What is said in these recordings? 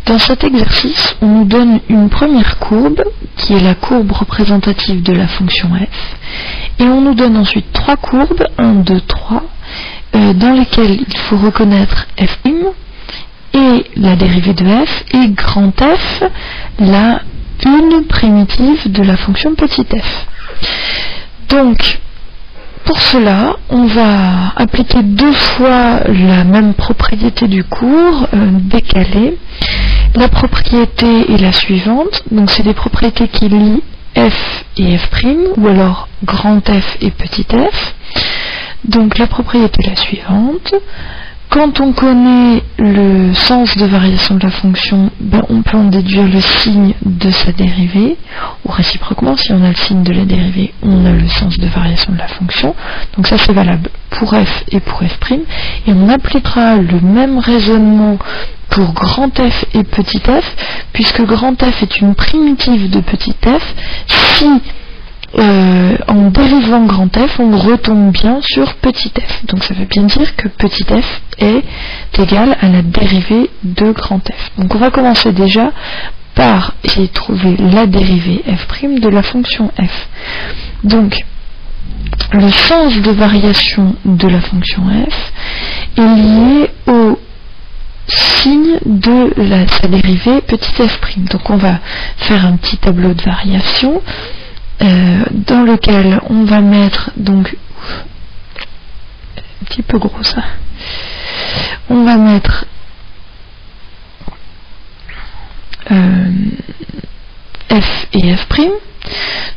Dans cet exercice, on nous donne une première courbe, qui est la courbe représentative de la fonction f, et on nous donne ensuite trois courbes, 1, 2, 3, dans lesquelles il faut reconnaître f' et la dérivée de f, et grand F, la une primitive de la fonction petit f. Donc, pour cela, on va appliquer deux fois la même propriété du cours, décalée. La propriété est la suivante, donc c'est des propriétés qui lient f et f', ou alors grand F et petit f. Donc la propriété est la suivante. Quand on connaît le sens de variation de la fonction, on peut en déduire le signe de sa dérivée, ou réciproquement, si on a le signe de la dérivée, on a le sens de variation de la fonction. Donc ça c'est valable pour f et pour f', et on appliquera le même raisonnement pour grand F et petit f, puisque grand F est une primitive de petit f, si en dérivant grand F, on retombe bien sur petit f. Donc ça veut bien dire que petit f est égal à la dérivée de grand F. Donc on va commencer déjà par essayer de trouver la dérivée f' de la fonction f. Donc le sens de variation de la fonction f est lié au signe de sa dérivée petit f'. Donc on va faire un petit tableau de variation dans lequel on va mettre donc un petit peu gros ça. On va mettre f et f'.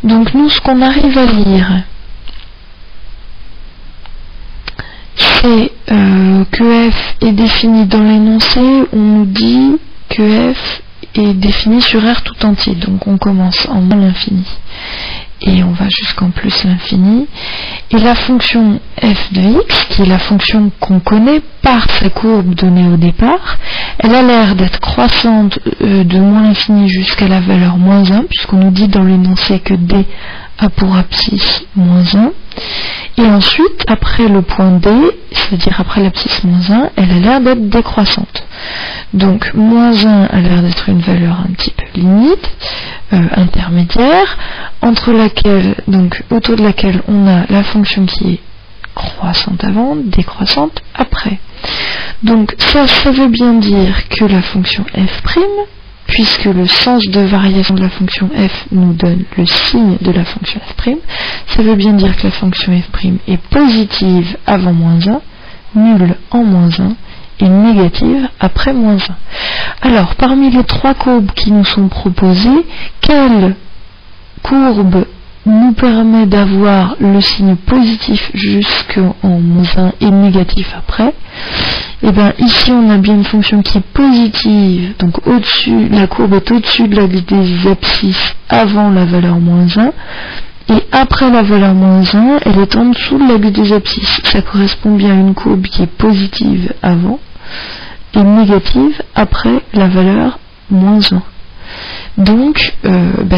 Donc nous ce qu'on arrive à lire, c'est que f est défini dans l'énoncé, on nous dit que f est défini sur R tout entier, donc on commence en moins l'infini et on va jusqu'en plus l'infini, et la fonction f de x, qui est la fonction qu'on connaît par sa courbe donnée au départ, elle a l'air d'être croissante de moins l'infini jusqu'à la valeur moins 1, puisqu'on nous dit dans l'énoncé que d a pour abscisse moins 1, et ensuite, après le point D, c'est-à-dire après l'abscisse moins 1, elle a l'air d'être décroissante. Donc, moins 1 a l'air d'être une valeur un petit peu limite, intermédiaire, entre laquelle, donc, autour de laquelle on a la fonction qui est croissante avant, décroissante après. Donc, ça veut bien dire que la fonction f', puisque le sens de variation de la fonction f nous donne le signe de la fonction f', ça veut bien dire que la fonction f' est positive avant moins 1, nulle en moins 1, et négative après moins 1. Alors, parmi les trois courbes qui nous sont proposées, quelle courbe nous permet d'avoir le signe positif jusqu'en moins 1 et négatif après? Et bien ici on a bien une fonction qui est positive, donc au-dessus, la courbe est au-dessus de la des abscisses avant la valeur moins 1, et après la valeur moins 1, elle est en dessous de l'axe des abscisses. Ça correspond bien à une courbe qui est positive avant et négative après la valeur moins 1. Donc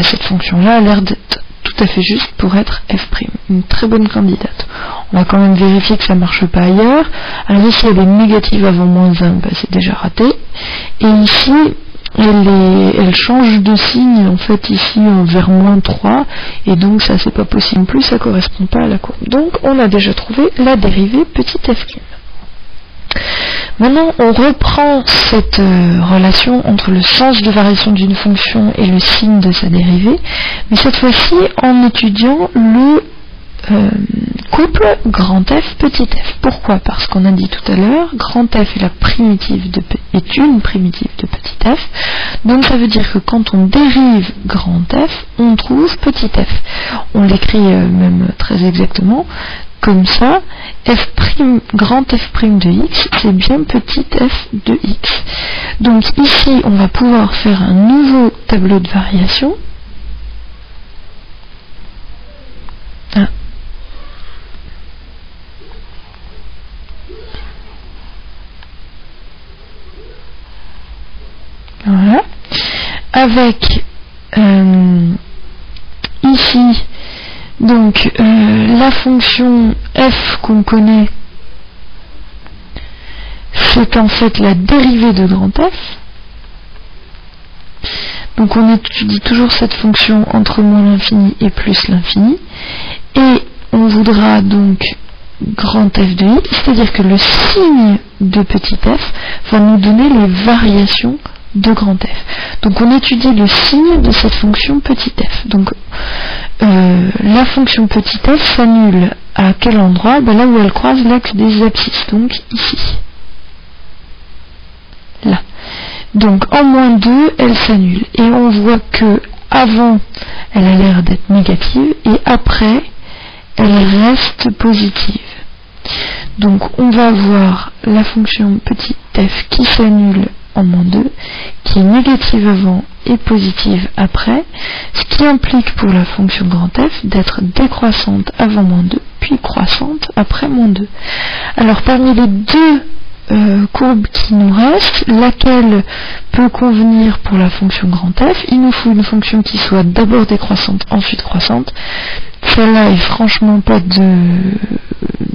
cette fonction-là a l'air d'être tout à fait juste pour être f', une très bonne candidate. On va quand même vérifier que ça ne marche pas ailleurs. Alors ici elle est négative avant moins 1, c'est déjà raté. Et ici elle change de signe en fait ici vers moins 3, et donc ça c'est pas possible plus, ça correspond pas à la courbe. Donc on a déjà trouvé la dérivée petit f'. Maintenant, on reprend cette relation entre le sens de variation d'une fonction et le signe de sa dérivée, mais cette fois-ci en étudiant le couple grand F, petit f. Pourquoi? Parce qu'on a dit tout à l'heure, grand F est une primitive de petit f, donc ça veut dire que quand on dérive grand F, on trouve petit f. On l'écrit même très exactement, comme ça, grand f' de x, c'est bien petit f de x. Donc ici, on va pouvoir faire un nouveau tableau de variation. Voilà. Avec ici donc la fonction f qu'on connaît, c'est en fait la dérivée de grand F. Donc on étudie toujours cette fonction entre moins l'infini et plus l'infini, et on voudra donc grand f de i, c'est-à-dire que le signe de petit f va nous donner les variations de grand f. Donc on étudie le signe de cette fonction petit f. Donc la fonction petit f s'annule à quel endroit? Là où elle croise l'axe des abscisses, donc ici. Là. Donc en moins 2, elle s'annule. Et on voit que avant, elle a l'air d'être négative, et après, elle reste positive. Donc on va avoir la fonction petit f qui s'annule en moins 2, qui est négative avant et positive après, ce qui implique pour la fonction grand f d'être décroissante avant moins 2, puis croissante après moins 2. Alors parmi les deux courbes qui nous restent, laquelle peut convenir pour la fonction grand f? Il nous faut une fonction qui soit d'abord décroissante, ensuite croissante. Celle-là est franchement pas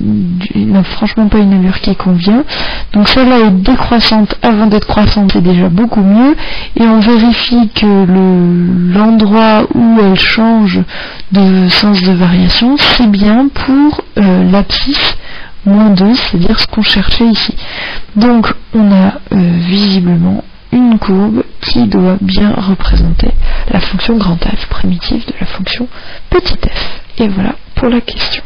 n'a franchement pas une allure qui convient. Donc celle-là est décroissante avant d'être croissante, c'est déjà beaucoup mieux. Et on vérifie que l'endroit où elle change de sens de variation, c'est bien pour l'abscisse moins 2, c'est-à-dire ce qu'on cherchait ici. Donc on a visiblement une courbe qui doit bien représenter la fonction grand f primitive de la fonction petit f. Et voilà pour la question.